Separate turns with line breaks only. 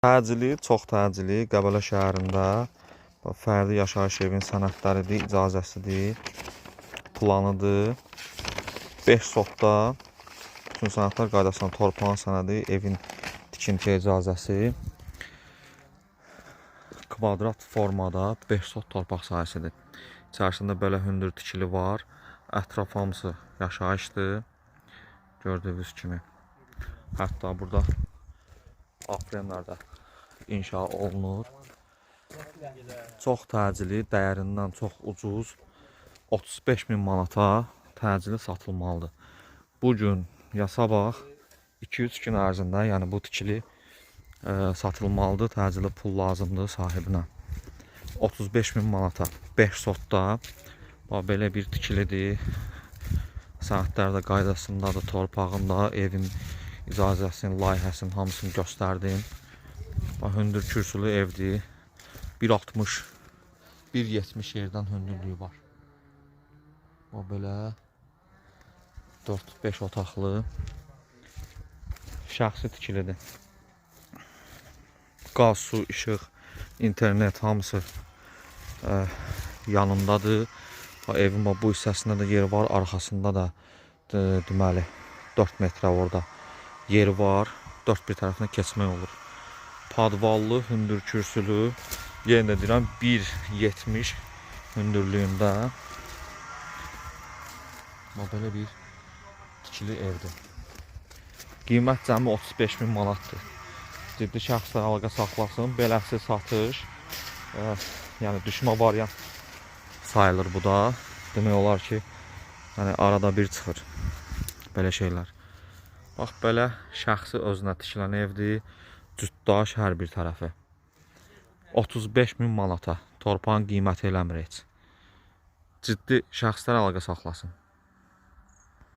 Təcili, çox təcili Qəbələ şəhərində fərdi yaşayış evinin sənədləridir, icazəsidir, planıdır. 5 sotda bütün sənədlər qaydasında torpağın sənədi, evin tikinti icazəsi. Kvadrat formada 5 sot torpaq sahəsidir. İçərisində belə hündür tikili var. Ətraf hamısı yaşayışdır. Gördüyünüz kimi. Hətta burada apremlərdə inşa olunur. Çox təcili, dəyərindən çox ucuz 35.000 manata təcili satılmalıdır. Bugün ya sabah 2-3 gün ərzində, yəni bu tikili satılmalıdır. Təcili pul lazımdır sahibinə. 35.000 manata 5 sotda belə bir tikilidir. Sənədlər də qaydasındadır, torpağında, evin icazəsinin, layihəsinin hamısını göstərdim. Hündür kürsülü evdir. 1.60, 1.70 yerdən hündürlüyü var. Belə 4-5 otaqlı şəxsi tikilidir. Qaz, su, işıq, internet hamısı yanındadır. Evin bu hissəsində də yer var, arxasında da deməli 4 metrə orada yeri var. 4 bir tərəfinə keçmək olur. Padvallı, hündür kürsülü, yenə də deyirəm 1.70 hündürlüyündə belə bir tikili evdir. Qiymət cəmi 35.000 manatdır. Ciddi şəxslər əlaqə saxlasın. Beləsi satış, yəni düşmə variant sayılır bu da. Demək olar ki, yəni arada bir çıxır belə şeylər. Bax, belə şəxsi özünə tikilən evdir. Cütdaş hər bir tərəfi. 35.000 manata torpağın qiyməti eləmir heç. Ciddi şəxslər əlaqə saxlasın.